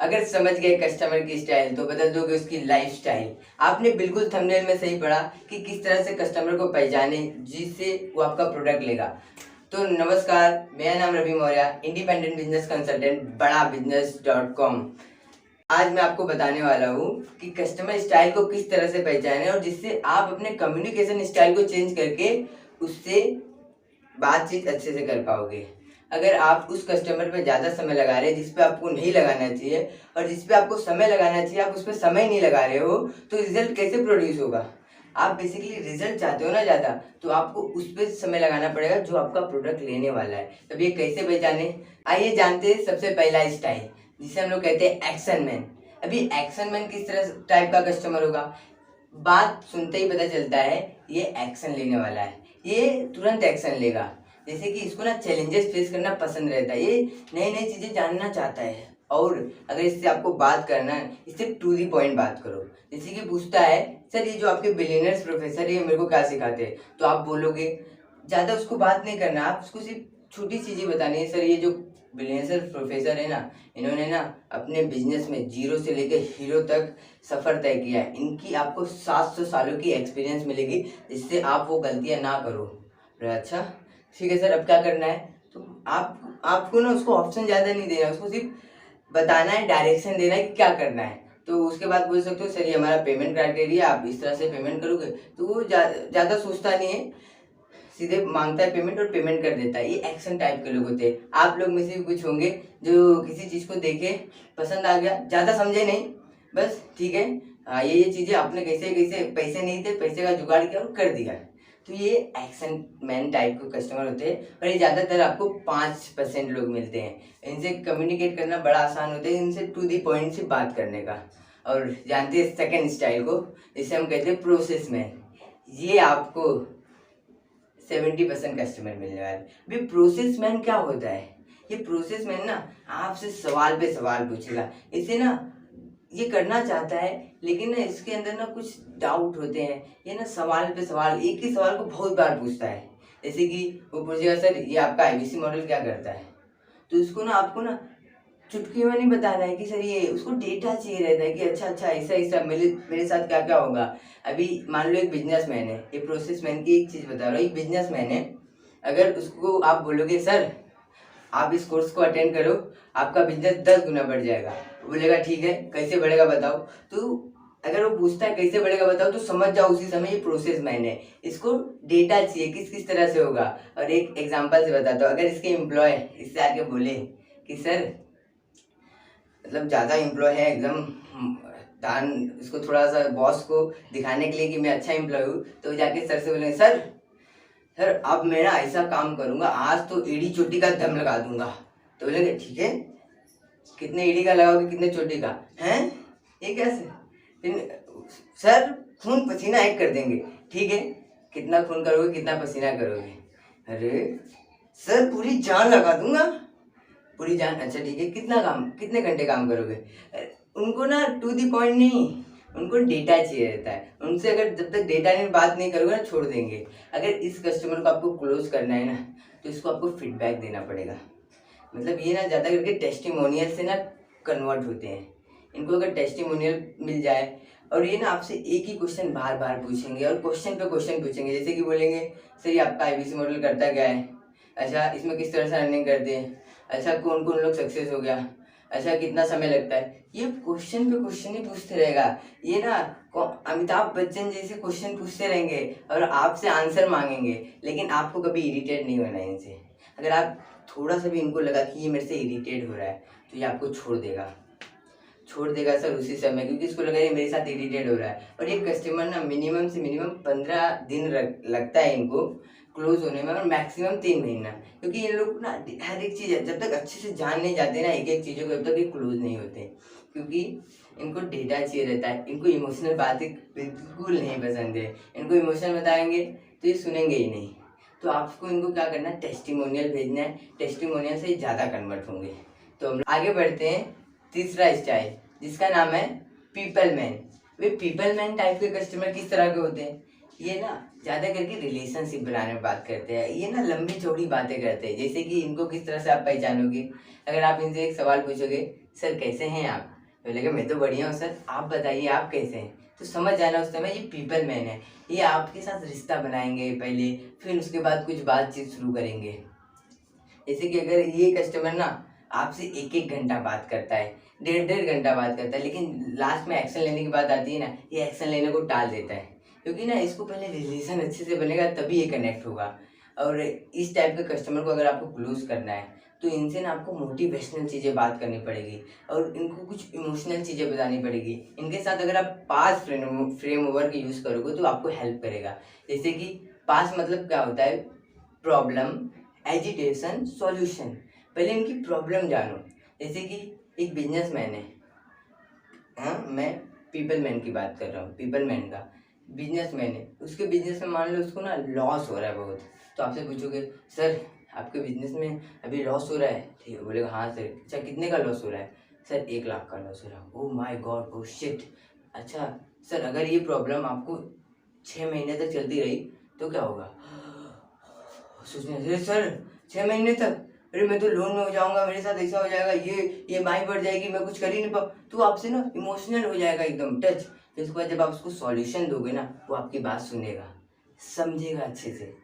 अगर समझ गए कस्टमर की स्टाइल तो बदल दोगे उसकी लाइफ स्टाइल। आपने बिल्कुल थंबनेल में सही पढ़ा कि किस तरह से कस्टमर को पहचाने जिससे वो आपका प्रोडक्ट लेगा। तो नमस्कार, मेरा नाम Ravi Maurya, independent business consultant बड़ा बिजनेस .com। आज मैं आपको बताने वाला हूँ कि कस्टमर स्टाइल को किस तरह से पहचाने और जिससे आप अपने कम्युनिकेशन स्टाइल को चेंज करके उससे बातचीत अच्छे से कर पाओगे। अगर आप उस कस्टमर पे ज़्यादा समय लगा रहे हैं जिस पे आपको नहीं लगाना चाहिए और जिस पे आपको समय लगाना चाहिए आप उस पे समय नहीं लगा रहे हो, तो रिजल्ट कैसे प्रोड्यूस होगा। आप बेसिकली रिजल्ट चाहते हो ना ज़्यादा, तो आपको उस पे समय लगाना पड़ेगा जो आपका प्रोडक्ट लेने वाला है। तब ये कैसे पहचाने, आइए जानते हैं। सबसे पहला स्टाइल जिसे हम लोग कहते हैं एक्शन मैन। अभी एक्शन मैन किस तरह टाइप का कस्टमर होगा, बात सुनते ही पता चलता है ये एक्शन लेने वाला है, ये तुरंत एक्शन लेगा। जैसे कि इसको ना चैलेंजेस फेस करना पसंद रहता है, ये नई नई चीज़ें जानना चाहता है। और अगर इससे आपको बात करना है, इससे टू दी पॉइंट बात करो। जैसे कि पूछता है, सर ये जो आपके बिलियनर्स प्रोफेसर है ये मेरे को क्या सिखाते हैं, तो आप बोलोगे ज़्यादा उसको बात नहीं करना, आप उसको सिर्फ छोटी चीज़ें बतानी है। सर ये जो बिलियनर्स प्रोफेसर है ना, इन्होंने ना अपने बिजनेस में जीरो से लेकर हीरो तक सफ़र तय किया है, इनकी आपको 700 सालों की एक्सपीरियंस मिलेगी जिससे आप वो गलतियां ना करो। अच्छा ठीक है सर, अब क्या करना है, तो आपको ना उसको ऑप्शन ज़्यादा नहीं देना, उसको सिर्फ बताना है, डायरेक्शन देना है कि क्या करना है। तो उसके बाद बोल सकते हो सर ये हमारा पेमेंट क्राइटेरिया, आप इस तरह से पेमेंट करोगे। तो वो ज़्यादा सोचता नहीं है, सीधे मांगता है पेमेंट और पेमेंट कर देता है। ये एक्शन टाइप के लोग होते हैं। आप लोग में से भी कुछ होंगे जो किसी चीज़ को देखे, पसंद आ गया, ज़्यादा समझे नहीं, बस ठीक है, हाँ ये चीज़ें आपने कैसे कैसे, पैसे नहीं थे, पैसे का जुगाड़ किया और कर दिया। तो ये एक्शन मैन टाइप के कस्टमर होते हैं और ये ज़्यादातर आपको 5% लोग मिलते हैं। इनसे कम्युनिकेट करना बड़ा आसान होता है, इनसे टू दी पॉइंट से बात करने का। और जानते हैं सेकेंड स्टाइल को, जिसे हम कहते हैं प्रोसेस मैन। ये आपको 70% कस्टमर मिलने वाले। अभी प्रोसेस मैन क्या होता है, ये प्रोसेस मैन ना आपसे सवाल पे सवाल पूछेगा। इसे ना ये करना चाहता है लेकिन ना इसके अंदर ना कुछ डाउट होते हैं, ये ना सवाल पे सवाल, एक ही सवाल को बहुत बार पूछता है। जैसे कि वो पूछेगा सर ये आपका आईबीसी मॉडल क्या करता है, तो इसको ना आपको ना चुटकी में नहीं बताना है कि सर ये, उसको डेटा चाहिए रहता है कि अच्छा अच्छा ऐसा ऐसा मेरे मेरे साथ क्या क्या होगा। अभी मान लो एक बिजनेसमैन है, ये प्रोसेस मैन की एक चीज़ बता रहा हूँ, एक बिजनेसमैन है। अगर उसको आप बोलोगे सर आप इस कोर्स को अटेंड करो, आपका बिजनेस 10 गुना बढ़ जाएगा, वो बोलेगा ठीक है कैसे बढ़ेगा बताओ। तो अगर वो पूछता है कैसे बढ़ेगा बताओ, तो समझ जाओ उसी समय ये प्रोसेस मैन है, इसको डेटा चाहिए किस किस तरह से होगा। और एक एग्जांपल से बताता हूँ, अगर इसके एम्प्लॉय इससे आके बोले कि सर मतलब ज़्यादा एम्प्लॉय है एकदम दान, इसको थोड़ा सा बॉस को दिखाने के लिए कि मैं अच्छा एम्प्लॉय हूँ, तो जाके सर से बोलेंगे सर सर अब मैं ना ऐसा काम करूँगा, आज तो एड़ी चोटी का दम लगा दूंगा। तो बोलेंगे ठीक है, कितने एड़ी का लगाओगे, कितने चोटी का हैं, ये कैसे। फिर सर खून पसीना एक कर देंगे, ठीक है कितना खून करोगे, कितना पसीना करोगे। अरे सर पूरी जान लगा दूंगा, पूरी जान, अच्छा ठीक है कितना काम, कितने घंटे काम करोगे। उनको ना टू दी पॉइंट नहीं, उनको डेटा चाहिए रहता है। उनसे अगर जब तक डेटा नहीं बात नहीं करोगे ना छोड़ देंगे। अगर इस कस्टमर को आपको क्लोज करना है ना, तो इसको आपको फीडबैक देना पड़ेगा। मतलब ये ना ज़्यादा करके टेस्टिमोनियल से ना कन्वर्ट होते हैं। इनको अगर टेस्टिमोनियल मिल जाए और ये ना आपसे एक ही क्वेश्चन बार बार पूछेंगे और क्वेश्चन पे क्वेश्चन पूछेंगे। जैसे कि बोलेंगे सर ये आपका आईबीसी मॉडल करता क्या है, अच्छा इसमें किस तरह से अर्निंग करते हैं, अच्छा कौन कौन लोग सक्सेस हो गया, अच्छा कितना समय लगता है। ये क्वेश्चन पे क्वेश्चन ही पूछते रहेगा। ये ना अमिताभ बच्चन जैसे क्वेश्चन पूछते रहेंगे और आपसे आंसर मांगेंगे, लेकिन आपको कभी इरिटेट नहीं होना है इनसे। अगर आप थोड़ा सा भी इनको लगा कि ये मेरे से इरिटेट हो रहा है, तो ये आपको छोड़ देगा सर उसी समय, क्योंकि इसको लगा ये मेरे साथ इरिटेट हो रहा है। और ये कस्टमर ना मिनिमम से मिनिमम 15 दिन लगता है इनको क्लोज होने में, और मैक्सिमम 3 महीना। क्योंकि ये लोग ना हर एक चीज़ जब तक अच्छे से जान नहीं जाते ना एक एक चीज़ों को, तब तक ये क्लोज नहीं होते। क्योंकि इनको डेटा चाहिए रहता है, इनको इमोशनल बातें बिल्कुल नहीं पसंद है। इनको इमोशनल बताएंगे तो ये सुनेंगे ही नहीं। तो आपको इनको क्या करना है, टेस्टिमोनियल भेजना है, टेस्टिमोनियल से ज़्यादा कन्वर्ट होंगे। तो हम आगे बढ़ते हैं, तीसरा स्टाइल जिसका नाम है पीपल मैन। वे पीपल मैन टाइप के कस्टमर किस तरह के होते हैं, ये ना ज़्यादा करके रिलेशनशिप बनाने में बात करते हैं। ये ना लंबी चौड़ी बातें करते हैं। जैसे कि इनको किस तरह से आप पहचानोगे, अगर आप इनसे एक सवाल पूछोगे सर कैसे हैं आप? तो बोलेगा मैं तो बढ़िया हूँ सर, आप बताइए आप कैसे हैं? तो समझ जाना उस समय ये पीपल मैन है। ये आपके साथ रिश्ता बनाएंगे पहले, फिर उसके बाद कुछ बातचीत शुरू करेंगे। जैसे कि अगर ये कस्टमर ना आपसे एक एक घंटा बात करता है, डेढ़ डेढ़ घंटा बात करता है, लेकिन लास्ट में एक्शन लेने की बात आती है ना, ये एक्शन लेने को टाल देता है, क्योंकि ना इसको पहले रिलेशन अच्छे से बनेगा तभी ये कनेक्ट होगा। और इस टाइप के कस्टमर को अगर आपको क्लोज करना है तो इनसे ना आपको मोटिवेशनल चीज़ें बात करनी पड़ेगी और इनको कुछ इमोशनल चीज़ें बतानी पड़ेगी। इनके साथ अगर आप पास फ्रेम वर्क यूज़ करोगे तो आपको हेल्प करेगा। जैसे कि पास मतलब क्या होता है? Problem, agitation, solution. पहले इनकी प्रॉब्लम जानो। जैसे कि एक बिजनेसमैन है, हाँ मैं पीपल मैन की बात कर रहा हूँ, पीपल मैन का बिजनेसमैन है, उसके बिजनेस में मान लो उसको ना लॉस हो रहा है बहुत। तो आपसे पूछोगे सर आपके बिजनेस में अभी लॉस हो रहा है? ठीक है, बोलेगा हाँ सर। अच्छा कितने का लॉस हो रहा है? सर 1 लाख का लॉस हो रहा है। Oh my God, oh shit. अच्छा सर अगर ये प्रॉब्लम आपको 6 महीने तक चलती रही तो क्या होगा? सोचने अरे सर 6 महीने तक, अरे मैं तो लोन में हो जाऊंगा, मेरे साथ ऐसा हो जाएगा, ये EMI बढ़ जाएगी, मैं कुछ कर ही नहीं पाऊँ। तो आपसे ना इमोशनल हो जाएगा एकदम टच। फिर उसके बाद जब आप उसको सॉल्यूशन दोगे ना, वो आपकी बात सुनेगा, समझेगा अच्छे से,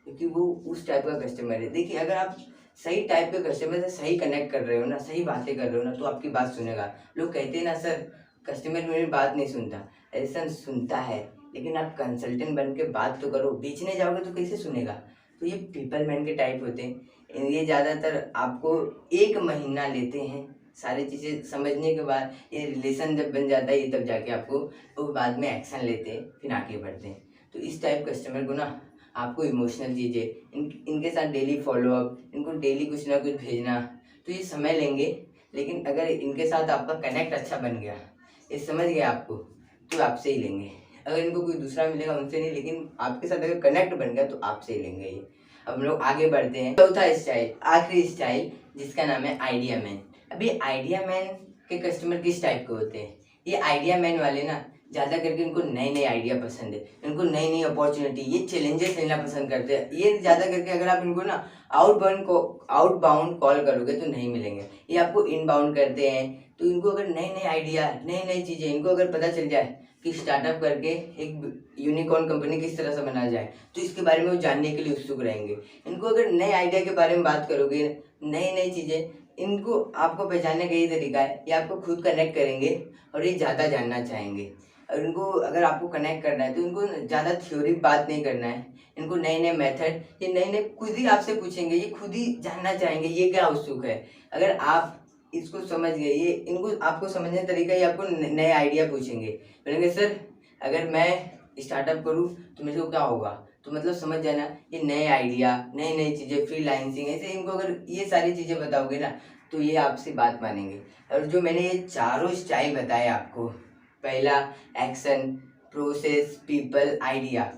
क्योंकि वो उस टाइप का कस्टमर है। देखिए अगर आप सही टाइप के कस्टमर से सही कनेक्ट कर रहे हो ना, सही बातें कर रहे हो ना, तो आपकी बात सुनेगा। लोग कहते हैं ना सर कस्टमर मेरी बात नहीं सुनता, ऐसा सुनता है, लेकिन आप कंसल्टेंट बन के बात तो करो। बेचने जाओगे तो कैसे सुनेगा? तो ये पीपल मैन के टाइप होते हैं। ये ज़्यादातर आपको 1 महीना लेते हैं सारी चीज़ें समझने के बाद। ये रिलेशन जब बन जाता है ये तब जाके आपको वो बाद में एक्शन लेते हैं, फिर आगे बढ़ते हैं। तो इस टाइप कस्टमर को ना आपको इमोशनल चीज़ें इनके साथ डेली फॉलोअप, इनको डेली कुछ ना कुछ भेजना। तो ये समय लेंगे, लेकिन अगर इनके साथ आपका कनेक्ट अच्छा बन गया, ये समझ गया आपको, तो आपसे ही लेंगे। अगर इनको कोई दूसरा मिलेगा उनसे नहीं, लेकिन आपके साथ अगर कनेक्ट बन गया तो आपसे ही लेंगे ये। अब हम लोग आगे बढ़ते हैं। चौथा स्टाइल, आखिरी स्टाइल, जिसका नाम है आइडिया मैन। अभी आइडिया मैन के कस्टमर किस टाइप के होते हैं? ये आइडिया मैन वाले ना ज़्यादा करके इनको नए नए आइडिया पसंद है, इनको नई नई अपॉर्चुनिटी, ये चैलेंजेस लेना पसंद करते हैं। ये ज़्यादा करके अगर आप इनको ना आउटबाउंड कॉल करोगे तो नहीं मिलेंगे, ये आपको इनबाउंड करते हैं। तो इनको अगर नए नए आइडिया, नई नई चीज़ें इनको अगर पता चल जाए कि स्टार्टअप करके एक यूनिकॉर्न कंपनी किस तरह से बनाया जाए, तो इसके बारे में वो जानने के लिए उत्सुक रहेंगे। इनको अगर नए आइडिया के बारे में बात करोगे, नई नई चीज़ें, इनको आपको पहचानने का यही तरीका है, ये आपको खुद कनेक्ट करेंगे और ये ज़्यादा जानना चाहेंगे। और इनको अगर आपको कनेक्ट करना है तो इनको ज़्यादा थ्योरी बात नहीं करना है, इनको नए नए मेथड, ये नए नए खुद ही आपसे पूछेंगे, ये खुद ही जानना चाहेंगे ये क्या उत्सुक है। अगर आप इसको समझ गए, ये इनको आपको समझने का तरीका, ये आपको नए आइडिया पूछेंगे, बोलेंगे सर अगर मैं स्टार्टअप करूँ तो मेरे को क्या होगा? तो मतलब समझ जाना ये नए आइडिया, नई नई चीज़ें, फ्रीलांसिंग, ऐसे इनको अगर ये सारी चीज़ें बताओगे ना तो ये आपसे बात मानेंगे। और जो मैंने ये चारों स्टाइल बताए आपको, पहला एक्शन, प्रोसेस, पीपल, आइडिया,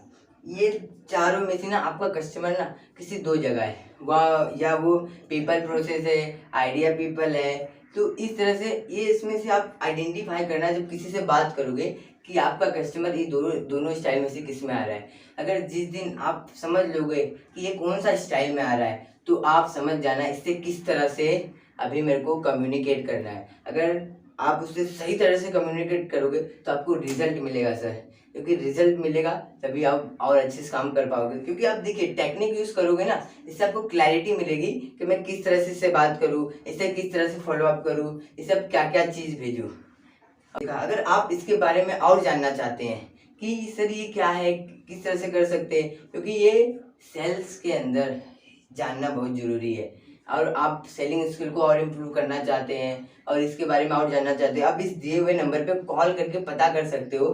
ये चारों में से ना आपका कस्टमर ना किसी 2 जगह है, वह या वो पीपल प्रोसेस है, आइडिया पीपल है। तो इस तरह से ये इसमें से आप आइडेंटिफाई करना जब किसी से बात करोगे कि आपका कस्टमर ये दोनों स्टाइल में से किस में आ रहा है। अगर जिस दिन आप समझ लोगे कि ये कौन सा स्टाइल में आ रहा है तो आप समझ जाना इससे किस तरह से अभी मेरे को कम्युनिकेट करना है। अगर आप उससे सही तरह से कम्युनिकेट करोगे तो आपको रिजल्ट मिलेगा सर, क्योंकि रिजल्ट मिलेगा तभी आप और अच्छे से काम कर पाओगे। क्योंकि आप देखिए टेक्निक यूज़ करोगे ना, इससे आपको क्लैरिटी मिलेगी कि मैं किस तरह से इससे बात करूँ, इससे किस तरह से फॉलोअप करूँ, इससे अब क्या क्या चीज़ भेजूँ। अगर आप इसके बारे में और जानना चाहते हैं कि सर ये क्या है, किस तरह से कर सकते हैं, क्योंकि ये सेल्स के अंदर जानना बहुत ज़रूरी है। और आप सेलिंग स्किल को और इम्प्रूव करना चाहते हैं और इसके बारे में और जानना चाहते हैं, आप इस दिए हुए नंबर पे कॉल करके पता कर सकते हो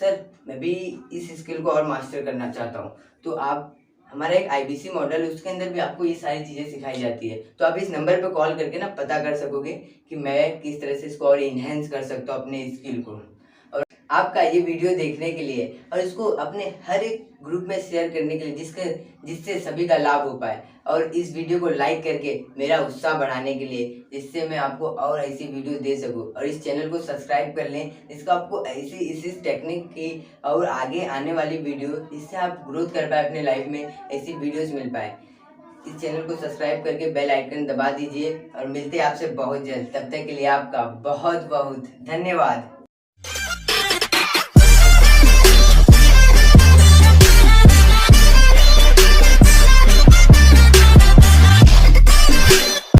सर मैं भी इस स्किल को और मास्टर करना चाहता हूँ। तो आप हमारा एक IBC मॉडल है, उसके अंदर भी आपको ये सारी चीज़ें सिखाई जाती है। तो आप इस नंबर पे कॉल करके ना पता कर सकोगे कि मैं किस तरह से इसको और इन्हेंस कर सकता हूँ अपने स्किल को। और आपका ये वीडियो देखने के लिए और इसको अपने हर एक ग्रुप में शेयर करने के लिए जिससे सभी का लाभ हो पाए, और इस वीडियो को लाइक करके मेरा उत्साह बढ़ाने के लिए, जिससे मैं आपको और ऐसी वीडियो दे सकूं। और इस चैनल को सब्सक्राइब कर लें, जिसका आपको ऐसी इसी टेक्निक की और आगे आने वाली वीडियो, जिससे आप ग्रोथ कर पाए अपने लाइफ में, ऐसी वीडियोस मिल पाए। इस चैनल को सब्सक्राइब करके बेल आइकन दबा दीजिए और मिलते हैं आपसे बहुत जल्द। तब तक के लिए आपका बहुत बहुत धन्यवाद।